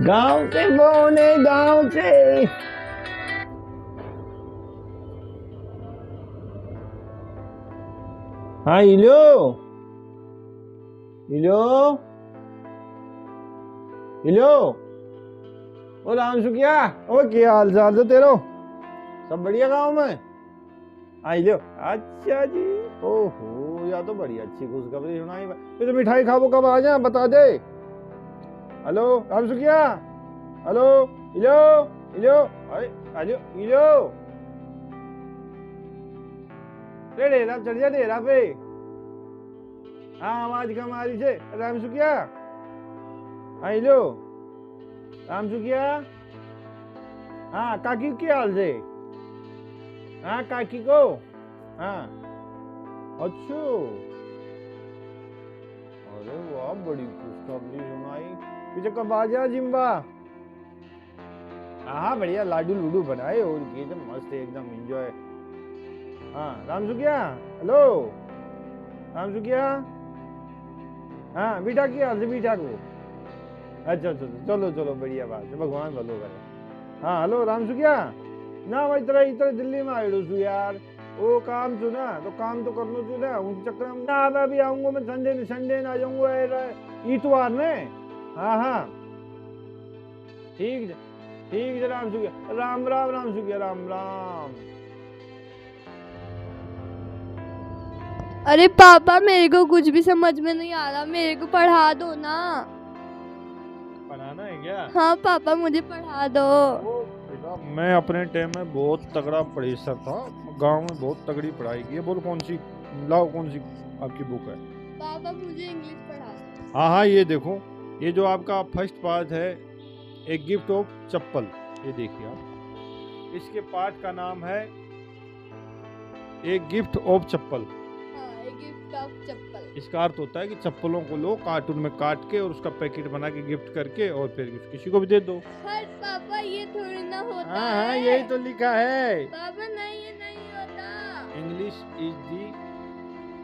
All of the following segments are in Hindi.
गांव से फोन है, गांव से। हाँ इलो इलो इलो। ओ राम सुखिया, ओ क्या हाल चाल है तेरो? सब बढ़िया गांव में? हाँ इलो। अच्छा जी। ओहो, या तो बड़ी अच्छी खुशखबरी सुनाई। ये तो मिठाई खाबो कब आ जा बता दे। हेलो राम सुखिया, हेलो इलो इलो। अरे हेलो इलो। डेरा चढ़ जा डेरा पे। हाँ आवाज कम आ रही है राम सुखिया। हाँ इलो राम सुखिया। हाँ काकी क्या हाल से? हाँ काकी को। हाँ अच्छा। अरे वाह, बड़ी खुशखबरी सुनाई। पीछे कब आ जा जिम्बा? हाँ बढ़िया, लाडू लूडू बनाए और एकदम मस्त एकदम एंजॉय। हाँ राम सुखिया, हेलो राम सुखिया। हाँ बेटा की हाल से बेटा को? अच्छा अच्छा चलो चलो बढ़िया बात है, भगवान भलो करे। हाँ हेलो राम सुखिया। ना मैं इतना इतना दिल्ली में आयो छू यार। वो काम छू ना, तो काम तो करना छू ना, उस चक्कर में ना मैं अभी आऊंगा। मैं संडे संडे ना आ जाऊंगा इतवार ने। हाँ हाँ ठीक ठीक है राम सुखिया। राम राम राम सुखिया, राम राम। अरे पापा, मेरे को कुछ भी समझ में नहीं आ रहा, मेरे को पढ़ा दो ना। पढ़ाना है क्या? हाँ पापा, मुझे पढ़ा दो। बेटा मैं अपने टाइम में बहुत तगड़ा पढ़ेसर था, गांव में बहुत तगड़ी पढ़ाई की है। बोलो कौन सी लाओ, कौन सी आपकी बुक है? पापा मुझे इंग्लिश पढ़ा दो। हाँ हाँ ये देखो, ये जो आपका फर्स्ट पार्ट है, एक गिफ्ट ऑफ चप्पल। ये देखिए आप, इसके पार्ट का नाम है एक गिफ्ट ऑफ चप्पल। हाँ, एक गिफ्ट ऑफ चप्पल। इसका अर्थ होता है कि चप्पलों को लो कार्टून में काट के और उसका पैकेट बना के गिफ्ट करके और फिर किसी को भी दे दो। पर पापा ये थोड़ी ना होता हाँ है। हाँ यही तो लिखा है। पापा नहीं, ये नहीं होता। English is the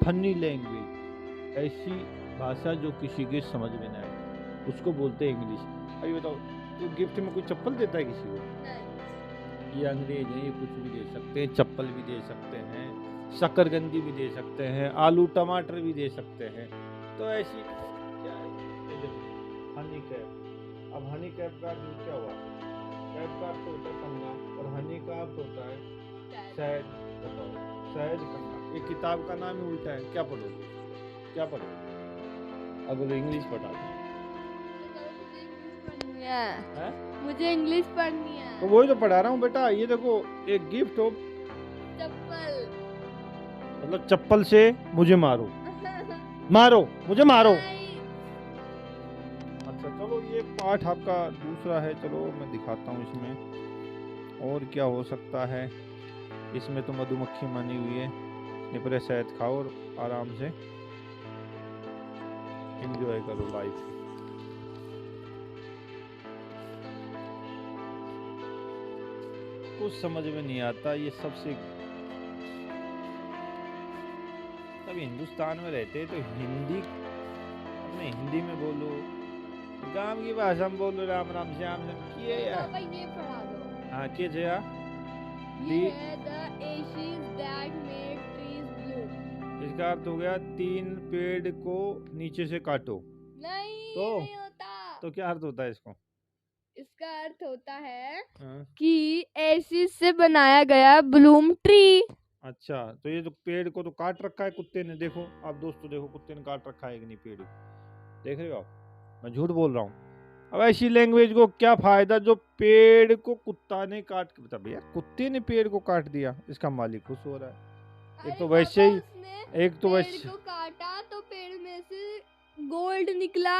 funny language. ऐसी भाषा जो किसी के समझ में ना आए उसको बोलते हैं इंग्लिश। अभी बताओ, तो गिफ्ट में कोई चप्पल देता है किसी को? नहीं। ये अंग्रेज हैं, ये कुछ भी दे सकते हैं, चप्पल भी दे सकते हैं, शकरकंदी भी दे सकते हैं, आलू टमाटर भी दे सकते हैं। तो ऐसी क्या है, ये देखो हनी कैप। अब हनी कैप का अर्थ क्या हुआ? कैप का अर्थ होता है कंगा और हनी का अर्थ होता है शहद। बताओ, शहद कंगा। ये किताब का नाम ही उल्टा है। क्या पढ़ोगे, क्या पढ़ोगे? अगर इंग्लिश पढ़ा है? मुझे इंग्लिश पढ़नी है। तो वही तो पढ़ा रहा हूँ बेटा। ये देखो, एक गिफ्ट ऑफ चप्पल। मतलब चप्पल से मुझे मारो, मारो मुझे मारो। नहीं। अच्छा चलो, ये पार्ट आपका दूसरा है। चलो मैं दिखाता हूँ इसमें और क्या हो सकता है। इसमें तो मधुमक्खी मानी हुई है। निपरे शहद खाओ और आराम से एंजॉय करो लाइफ। कुछ समझ में नहीं आता ये सबसे। तब हिंदुस्तान में रहते तो हिंदी अपने हिंदी में बोलो, गांव की भाषा में बोलो, राम राम श्याम किए यार। पापा ये पढ़ा दो। हाँ के जया ये है the ashes that made trees bloom। इसका अर्थ हो गया 3 पेड़ को नीचे से काटो। नहीं, तो ये नहीं होता। तो क्या अर्थ होता है इसको? इसका अर्थ होता है हाँ। कि एसिड से बनाया गया ब्लूम ट्री। अच्छा, तो ये तो पेड़ को तो काट रखा है कुत्ते ने। देखो आप दोस्तों, देखो कुत्ते ने काट रखा है कि नहीं पेड़? देख रहे हो आप, मैं झूठ बोल रहा हूँ? अब ऐसी लैंग्वेज को क्या फायदा जो पेड़ को कुत्ता ने काट के, बता भैया कुत्ते ने पेड़ को काट दिया, इसका मालिक खुश हो रहा है। एक तो वैसे ही, एक तो वैसे पेड़ को काटा तो पेड़ में से गोल्ड निकला।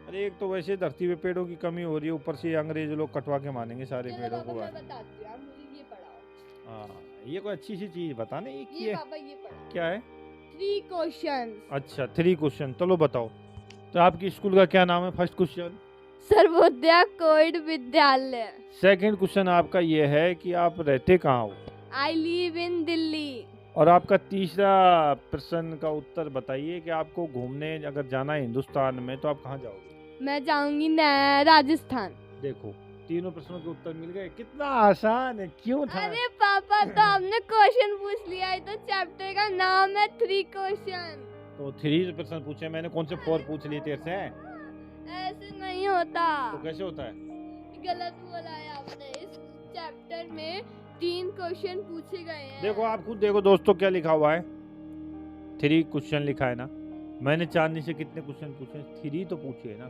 अरे एक तो वैसे धरती पे पेड़ों की कमी हो रही है, ऊपर से अंग्रेज लोग कटवा के मानेंगे सारे पेड़ों को। मैं बताती हूँ, मुझे ये पढ़ाओ। हाँ ये कोई अच्छी सी चीज बता नहीं ये पापा ये पढ़ाओ। क्या है? 3 क्वेश्चन। अच्छा 3 क्वेश्चन, चलो बताओ। तो आपकी स्कूल का क्या नाम है? फर्स्ट क्वेश्चन सर्वोदय कोविड विद्यालय। सेकंड क्वेश्चन आपका ये है कि आप रहते कहाँ हो? I live in Delhi. और आपका तीसरा प्रश्न का उत्तर बताइए कि आपको घूमने अगर जाना है हिंदुस्तान में तो आप कहाँ जाओगे? मैं जाऊंगी राजस्थान। देखो तीनों प्रश्नों के उत्तर मिल गए, कितना आसान है, क्यों था? अरे पापा तो आपने क्वेश्चन पूछ लिया है, तो चैप्टर का नाम है 3 क्वेश्चन। तो 3 प्रश्न पूछे मैंने, कौन से 4 पूछ लिए तेरे से? ऐसे नहीं होता। तो कैसे होता है? गलत बोला है आपने। इस चैप्टर में 3 क्वेश्चन पूछे गए हैं। देखो आप खुद देखो दोस्तों क्या लिखा हुआ है, 3 क्वेश्चन लिखा है ना। मैंने चांदनी से कितने क्वेश्चन पूछे? 3 तो पूछे है ना।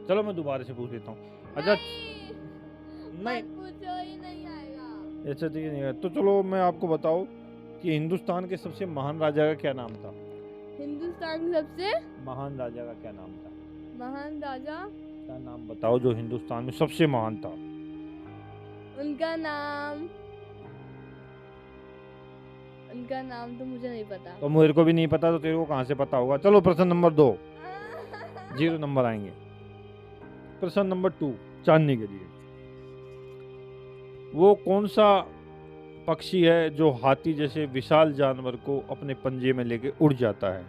चलो मैं दोबारा से पूछ लेता हूँ। अच्छा नहीं पूछो ही नहीं आएगा। ऐसा तो नहीं है। तो चलो मैं आपको बताओ कि हिंदुस्तान के सबसे महान राजा का क्या नाम था? हिंदुस्तान के सबसे महान राजा का क्या नाम था? महान राजा क्या नाम बताओ जो हिंदुस्तान में सबसे महान था? उनका नाम तो मुझे नहीं पता। तो मेरे को भी नहीं पता, तो तेरे को कहाँ से पता होगा? चलो प्रश्न नंबर 2, 0 नंबर आएंगे। प्रश्न नंबर 2 चांदनी के लिए, वो कौन सा पक्षी है जो हाथी जैसे विशाल जानवर को अपने पंजे में लेके उड़ जाता है?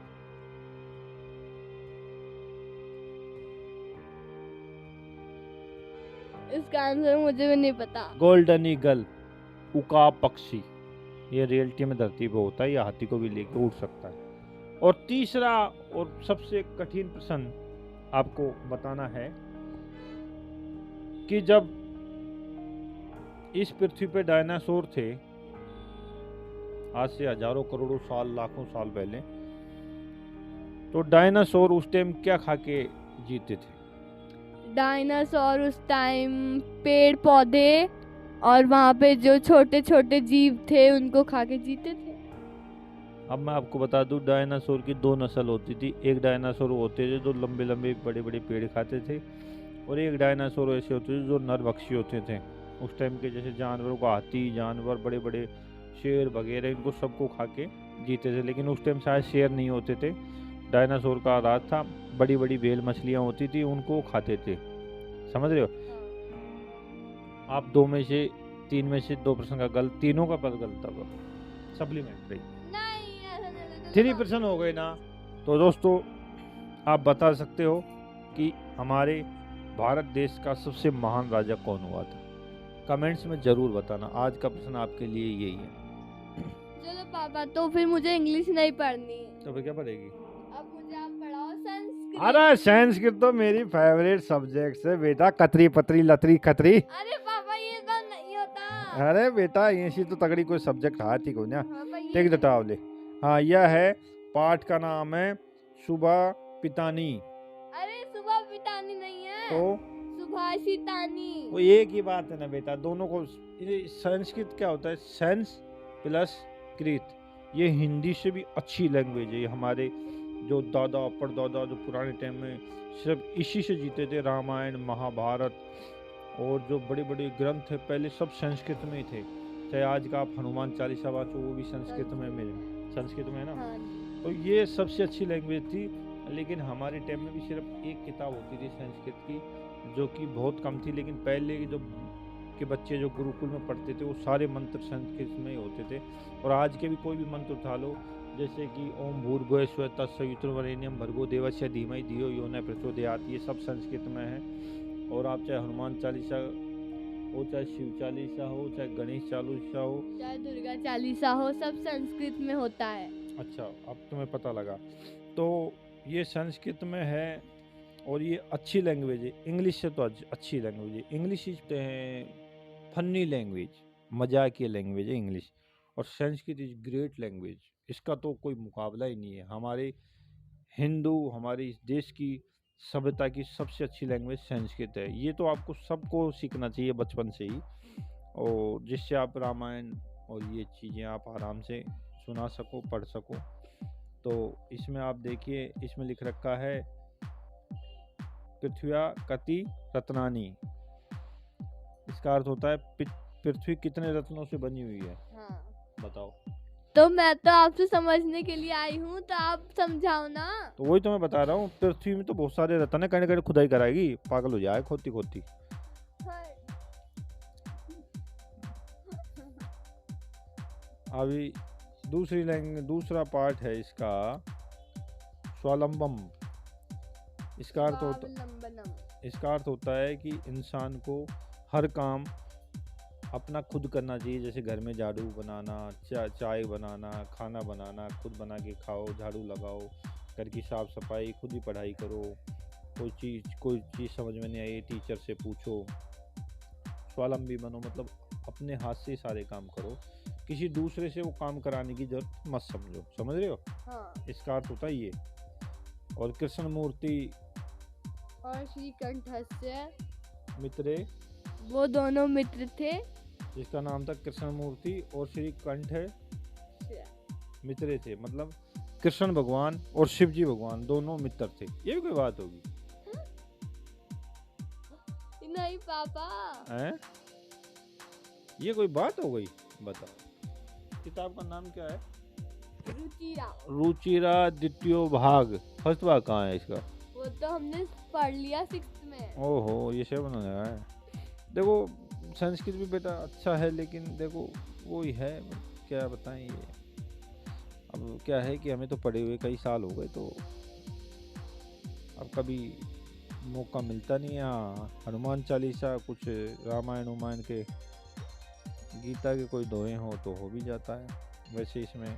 इसका आंसर मुझे भी नहीं पता। गोल्डन ईगल, उकाब पक्षी। ये रियलिटी में धरती पे होता है, ये हाथी को भी लेके उड़ सकता है। और तीसरा और सबसे कठिन प्रश्न आपको बताना है कि जब इस पृथ्वी पे डायनासोर थे, आज से हजारों करोड़ों साल लाखों साल पहले, तो डायनासोर उस टाइम क्या खा के जीते थे? डायनासोर उस टाइम पेड़ पौधे और वहाँ पे जो छोटे छोटे जीव थे उनको खा के जीते थे। अब मैं आपको बता दूं, डायनासोर की 2 नस्ल होती थी। एक डायनासोर होते थे जो लंबे लंबे बड़े बड़े पेड़ खाते थे, और एक डायनासोर ऐसे होते थे जो नरभक्षी होते थे। उस टाइम के जैसे जानवरों को, हाथी जानवर, बड़े बड़े शेर वगैरह, इनको सबको खा के जीते थे। लेकिन उस टाइम शायद शेर नहीं होते थे, डायनासोर का राज था। बड़ी बड़ी व्हेल मछलियाँ होती थी, उनको खाते थे। समझ रहे हो? आप 2 में से 3 में से 2 प्रश्न का गलत, तीनों का पद गलत था। सप्लीमेंट्री 3 प्रश्न हो गए ना। तो दोस्तों आप बता सकते हो कि हमारे भारत देश का सबसे महान राजा कौन हुआ था? कमेंट्स में जरूर बताना। आज का प्रश्न आपके लिए यही है। चलो पापा, तो फिर मुझे इंग्लिश नहीं पढ़नी। तो फिर क्या पढ़ेगी? अब मुझे आप पढ़ाओ संस्कृत। अरे संस्कृत तो मेरी फेवरेट सब्जेक्ट है बेटा, कतरी पतरी लतरी खतरी। अरे पापा ये तो नहीं होता। अरे बेटा ऐसी तो तगड़ी कोई सब्जेक्ट है ठीक हो ना। पापा ये टेक द टावले। हाँ, यह है पाठ का नाम है सुबह पितानी। अरे सुबह पितानी नहीं है, तो सुभाषितानी। वो एक ही बात है ना बेटा, दोनों को। ये संस्कृत क्या होता है? सेंस प्लस कृत। ये हिंदी से भी अच्छी लैंग्वेज है। ये हमारे जो दादा परदादा जो पुराने टाइम में सिर्फ इसी से जीते थे, रामायण महाभारत और जो बड़े बड़े ग्रंथ है पहले सब संस्कृत में ही थे। चाहे आज का आप हनुमान चालीसा वाचो वो भी संस्कृत में संस्कृत में है ना। हाँ। तो ये सबसे अच्छी लैंग्वेज थी। लेकिन हमारे टाइम में भी सिर्फ एक किताब होती थी संस्कृत की, जो कि बहुत कम थी। लेकिन पहले के जो के बच्चे जो गुरुकुल में पढ़ते थे वो सारे मंत्र संस्कृत में ही होते थे। और आज के भी कोई भी मंत्र उठा लो, जैसे कि ओम भूर्भुवः स्वः तत्सवितुर्वरेण्यं भर्गो देवस्य धीमहि धियो यो न प्रचोदयात्, ये सब संस्कृत में है। और आप चाहे हनुमान चालीसा हो, चाहे शिव चालीसा हो, चाहे गणेश चालीसा हो, चाहे दुर्गा चालीसा हो, सब संस्कृत में होता है। अच्छा अब तुम्हें पता लगा। तो ये संस्कृत में है और ये अच्छी लैंग्वेज है। इंग्लिश से तो अच्छी लैंग्वेज है। इंग्लिश इज फनी लैंग्वेज, मजाकिया लैंग्वेज है इंग्लिश। और संस्कृत इज ग्रेट लैंग्वेज, इसका तो कोई मुकाबला ही नहीं है। हमारे हमारे इस देश की सभ्यता की सबसे अच्छी लैंग्वेज संस्कृत है। ये तो आपको सबको सीखना चाहिए बचपन से ही, और जिससे आप रामायण और ये चीज़ें आप आराम से सुना सको, पढ़ सको। तो इसमें आप देखिए, इसमें लिख रखा है पृथ्व्या कति रत्नानी। इसका अर्थ होता है पृथ्वी कितने रत्नों से बनी हुई है। हाँ। बताओ। तो मैं तो आपसे समझने के लिए आई हूँ, तो आप समझाओ ना। तो वही तो मैं बता रहा हूँ, पृथ्वी में तो बहुत सारे रत्न है, कहीं खुदाई कराएगी, पागल हो जाए खोती खोती। अभी दूसरा पार्ट है इसका स्वावलंबम। इसका अर्थ होता स्वावलंबनम। इसका अर्थ होता है कि इंसान को हर काम अपना खुद करना चाहिए। जैसे घर में झाड़ू बनाना, चाय बनाना, खाना बनाना, खुद बना के खाओ, झाड़ू लगाओ, घर की साफ़ सफाई, खुद ही पढ़ाई करो। कोई चीज़ समझ में नहीं आई टीचर से पूछो। स्वावलंबी बनो मतलब अपने हाथ से सारे काम करो, किसी दूसरे से वो काम कराने की जरूरत मत समझो। समझ रहे हो? हाँ। इसका अर्थ होता है ये। और कृष्ण मूर्ति और श्री कंठस्य मित्रे, वो दोनों मित्र थे। जिसका नाम था कृष्ण मूर्ति और श्री कंठ मित्रे थे, मतलब कृष्ण भगवान और शिव जी भगवान दोनों मित्र थे। ये भी कोई बात होगी? नहीं पापा। हैं? ये कोई बात हो गई? बताओ। किताब का नाम क्या है? रुचिरा। रुचिरा द्वितीय भाग। फर्स्ट भाग कहाँ है इसका? वो तो हमने पढ़ लिया 6th में। ओहो, ये 7 है। देखो संस्कृत भी बेटा अच्छा है, लेकिन देखो वो ही है, क्या बताएं। ये अब क्या है कि हमें तो पढ़े हुए कई साल हो गए, तो अब कभी मौका मिलता नहीं है। हाँ, हनुमान चालीसा, कुछ रामायण के, गीता के कोई दोहे हो तो हो भी जाता है। वैसे इसमें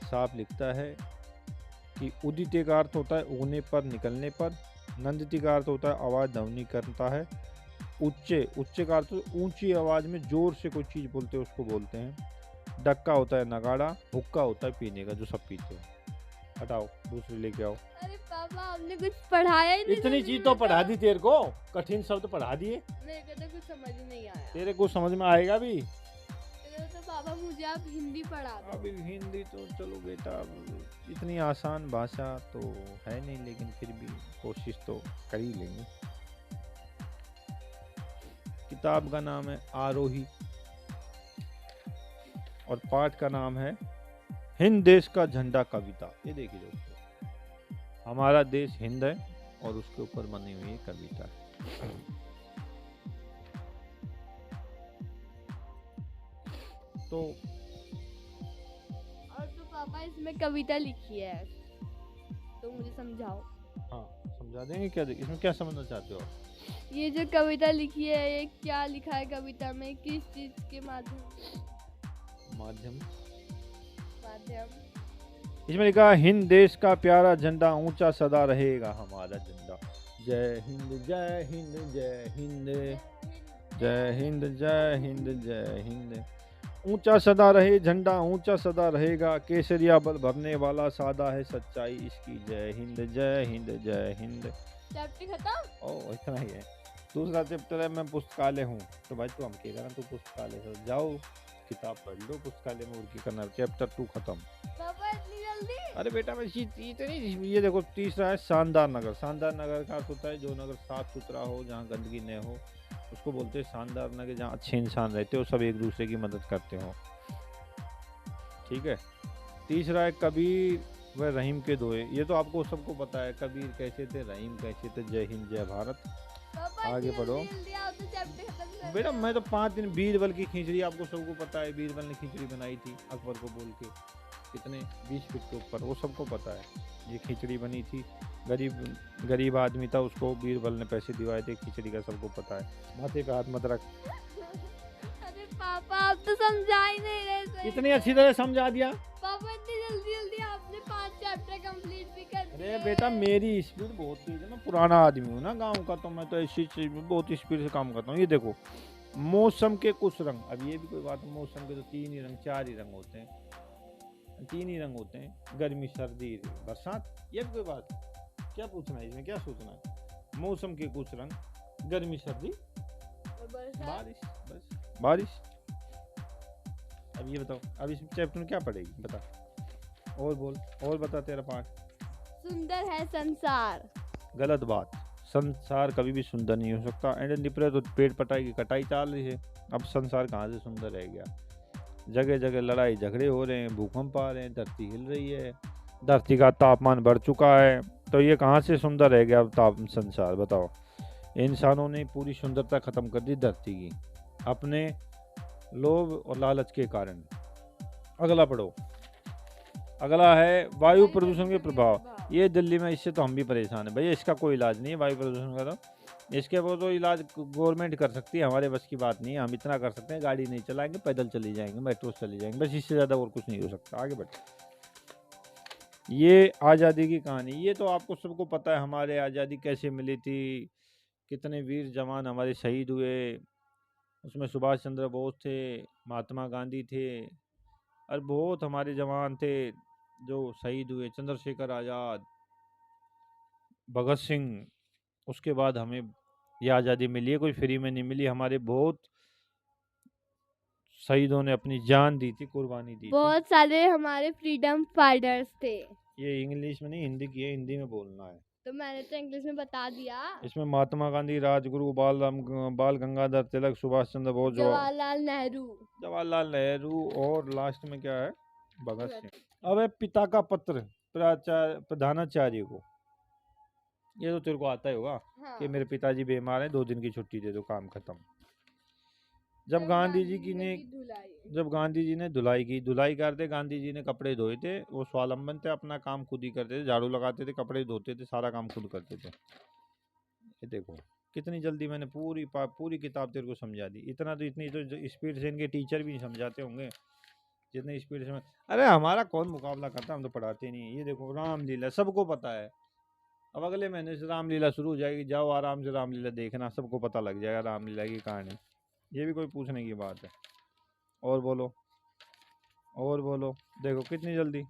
साफ लिखता है कि उदित का अर्थ होता है उगने पर, निकलने पर। नंदित का अर्थ होता है आवाज़ ध्वनि करता है। उच्चे का अर्थ ऊंची आवाज़ में जोर से कोई चीज़ बोलते हैं उसको बोलते हैं। डक्का होता है नगाड़ा। हुक्का होता है पीने का, जो सब पीते हैं। हटाओ, दूसरी लेके आओ। अरे पापा हमने कुछ पढ़ाया ही नहीं। इतनी चीज तो पढ़ा दी तेरे को, कठिन शब्द पढ़ा दिए। मेरे को तो कुछ समझ ही नहीं आया। तेरे को समझ में आएगा भी? तो पापा मुझे आप हिंदी पढ़ा दो। अभी हिंदी तो चलो बेटा, इतनी आसान भाषा तो है नहीं, लेकिन फिर भी कोशिश तो कर ही लेंगे। किताब का नाम है आरोही और पाठ का नाम है हिंद देश का झंडा कविता। ये देखिए दोस्तों, हमारा देश हिंद है और उसके ऊपर बनी हुई कविता। तो और तो पापा इसमें कविता लिखी है, तो मुझे समझाओ। हाँ, समझा देंगे। क्या इसमें क्या समझना चाहते हो? ये जो कविता लिखी है, ये क्या लिखा है कविता में, किस चीज के माध्यम। इसमें लिखा है हिंद देश का प्यारा झंडा ऊंचा सदा रहेगा हमारा झंडा। जय हिंद जय हिंद जय हिंद जय हिंद जय हिंद जय हिंद। ऊंचा सदा रहे झंडा, ऊंचा सदा रहेगा। केसरिया बल भरने वाला सादा है सच्चाई इसकी। जय हिंद जय हिंद जय हिंद। चैप्टर खत्म। ओ, इतना ही है। दूसरा चैप्टर है मैं पुस्तकालय हूँ। तो भाई तू हम क्या करें, तू पुस्तकालय हो जाओ, किताब पढ़ लो पुस्तकालय में। और की करना, चैप्टर 2 खत्म। पापा इतनी जल्दी? अरे बेटा मैं इतनी, ये देखो तीसरा है शानदार नगर। शानदार नगर का अर्थ होता है जो नगर साफ सुथरा हो, जहाँ गंदगी न हो, उसको बोलते हैं शानदार नगर। जहाँ अच्छे इंसान रहते हो, सब एक दूसरे की मदद करते हो। ठीक है। तीसरा है कबीर व रहीम के दोहे। ये तो आपको सबको पता है, कबीर कैसे थे, रहीम कैसे थे। जय हिंद जय भारत। आगे पढ़ो बेटा। मैं तो 5 दिन बीरबल की खिचड़ी, आपको सबको पता है, बीरबल ने खिचड़ी बनाई थी अकबर को बोल के, कितने 20 फीट के ऊपर, वो सबको पता है। ये खिचड़ी बनी थी, गरीब आदमी था, उसको बीरबल ने पैसे दिवाए थे खिचड़ी का, सबको पता है। माथे पे हाथ मत रख। अरे पापा आप तो समझा ही नहीं रहे। इतनी अच्छी तरह समझा दिया पापा, इतनी जल्दी आपने 5 चैप्टर कंप्लीट भी कर दिए। अरे बेटा मेरी स्पीड बहुत तेज है, मैं पुराना आदमी हूँ ना गांव का, तो मैं तो ऐसी चीज में बहुत स्पीड से काम करता हूँ। ये देखो, मौसम के कुछ रंग। अब ये भी कोई बात है, मौसम के तो 3 ही रंग 4 ही रंग होते हैं, 3 ही रंग होते हैं, गर्मी सर्दी बरसात। ये भी कोई बात है? क्या पूछना है इसमें, क्या सोचना है? मौसम के कुछ रंग, गर्मी सर्दी बारिश, बस बारिश। अब ये बताओ, अब इस चैप्टर में क्या पढ़ेगी बता, और बोल, और बता। तेरा पाठ सुंदर है संसार। गलत बात, संसार कभी भी सुंदर नहीं हो सकता। एंड निपरे तो पेड़ पटाई की कटाई चाल रही है। अब संसार कहाँ से सुंदर रह गया? जगह जगह लड़ाई झगड़े हो रहे हैं, भूकंप आ रहे हैं, धरती हिल रही है, धरती का तापमान बढ़ चुका है, तो ये कहाँ से सुंदर रह गया संसार? बताओ। इंसानों ने पूरी सुंदरता खत्म कर दी धरती की, अपने लोभ और लालच के कारण। अगला पढ़ो। अगला है वायु प्रदूषण के प्रभाव। ये दिल्ली में, इससे तो हम भी परेशान हैं भैया। इसका कोई इलाज नहीं है वायु प्रदूषण का। तो इसके वो तो इलाज गवर्नमेंट कर सकती है, हमारे बस की बात नहीं है। हम इतना कर सकते हैं, गाड़ी नहीं चलाएंगे, पैदल चली जाएंगे, मेट्रो से चली जाएंगे, बस इससे ज़्यादा और कुछ नहीं हो सकता। आगे बढ़। ये आज़ादी की कहानी, ये तो आपको सबको पता है हमारे आज़ादी कैसे मिली थी, कितने वीर जवान हमारे शहीद हुए। उसमें सुभाष चंद्र बोस थे, महात्मा गांधी थे, और बहुत हमारे जवान थे जो शहीद हुए। चंद्रशेखर आज़ाद, भगत सिंह। उसके बाद हमें ये आज़ादी मिली है, कोई फ्री में नहीं मिली। हमारे बहुत शहीदों ने अपनी जान दी थी, कुर्बानी दी थी। बहुत सारे हमारे फ्रीडम फाइटर्स थे। ये इंग्लिश में नहीं, हिंदी की है, हिंदी में बोलना है। तो मैंने तो इंग्लिश में बता दिया। इसमें महात्मा गांधी, राजगुरु, बाल गंगाधर तिलक, सुभाष चंद्र बोस, जवाहरलाल नेहरू, और लास्ट में क्या है, भगत सिंह। अब है पिता का पत्र प्रधानाचार्य को। ये तो तेरे को आता ही होगा। हाँ। कि मेरे पिताजी बीमार हैं, 2 दिन की छुट्टी दे दो, काम खत्म। जब गांधी जी ने धुलाई करते, गांधी जी ने कपड़े धोए थे, वो स्वावलंबन थे, अपना काम खुद ही करते थे, झाड़ू लगाते थे, कपड़े धोते थे, सारा काम खुद करते थे। ये देखो कितनी जल्दी मैंने पूरी किताब तेरे को समझा दी। इतनी तो स्पीड से इनके टीचर भी नहीं समझाते होंगे जितनी स्पीड से अरे हमारा कौन मुकाबला करता, हम तो पढ़ाते नहीं। ये देखो रामलीला सबको पता है। अब अगले महीने से रामलीला शुरू हो जाएगी, जाओ आराम से रामलीला देखना, सबको पता लग जाएगा रामलीला की कहानी। ये भी कोई पूछने की बात है? और बोलो, देखो कितनी जल्दी।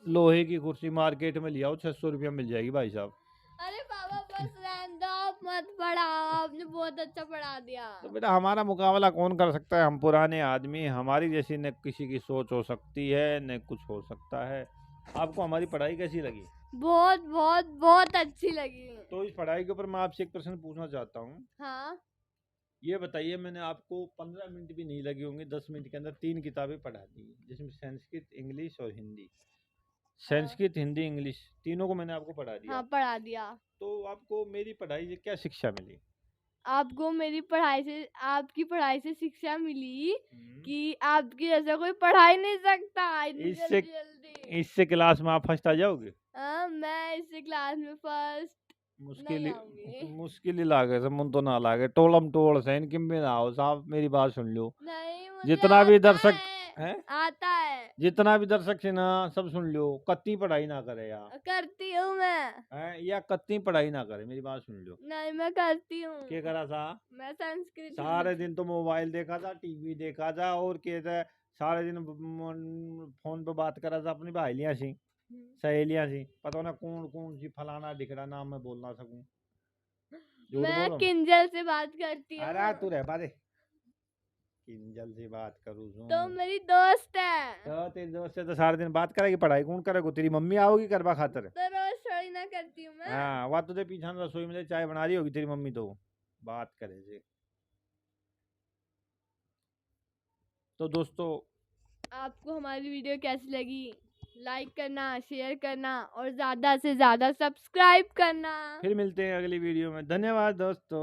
लोहे की कुर्सी मार्केट में लिया 600 रुपया मिल जाएगी भाई साहब। अरे बाबा बस रहने दो, आप मत पढ़ाओ, आपने बहुत अच्छा पढ़ा दिया। तो बेटा हमारा मुकाबला कौन कर सकता है? हम पुराने आदमी, हमारी जैसी न किसी की सोच हो सकती है न कुछ हो सकता है। आपको हमारी पढ़ाई कैसी लगी? बहुत बहुत बहुत अच्छी लगी। तो इस पढ़ाई के ऊपर मैं आपसे एक प्रश्न पूछना चाहता हूँ। हाँ। ये बताइए, मैंने आपको 15 मिनट भी नहीं लगे होंगे, 10 मिनट के अंदर 3 किताबें पढ़ा दी, जिसमें संस्कृत, इंग्लिश और हिंदी। संस्कृत, हिंदी, इंग्लिश तीनों को मैंने आपको पढ़ा दिया। हाँ, पढ़ा दिया। तो आपको मेरी पढ़ाई से क्या शिक्षा मिली? आपको मेरी पढ़ाई से, आपकी पढ़ाई से शिक्षा मिली कि आपकी जैसा कोई पढ़ा ही नहीं सकता जल्दी। इससे क्लास में आप फर्स्ट आ जाओगे? मैं इससे क्लास में फर्स्ट मुश्किल ही लागे, मुन तो ना लागे, टोलम टोल से इनकी में ना हो साहब। मेरी बात सुन लो, नहीं, मुझे जितना भी दर्शक है, आता है, जितना भी दर्शक से ना सब सुन लो, कत्ती पढ़ाई ना करे यार। करती हूँ मैं। या कत्ती पढ़ाई ना करे, मेरी बात सुन लो। नहीं, मैं करती हूँ। क्या करा था? मैं संस्कृत। सारे दिन तो मोबाइल देखा था, टीवी देखा था, और क्या सारे दिन फोन पे बात करा था अपनी भाईलियां सी, सहेलियां सी, पता ना कौन कौन सी फलाना दिखड़ा, नाम मैं बोल ना सकूं। मैं किंजल से बात करती हूँ। अरे तू रह बात, किंजल से बात करूँ तो मेरी दोस्त है। तो तेरी दोस्त से तो सारे दिन बात करेगी, पढ़ाई कौन करेगा? तेरी मम्मी आओगी करवा खातर। तो रोज थोड़ी ना करती हूँ मैं। हाँ, वह तुझे पीछा रसोई में चाय बना रही होगी तेरी मम्मी, तो बात करे से। तो दोस्तों, आपको हमारी वीडियो कैसी लगी? लाइक करना, शेयर करना और ज़्यादा से ज़्यादा सब्सक्राइब करना। फिर मिलते हैं अगली वीडियो में। धन्यवाद दोस्तों।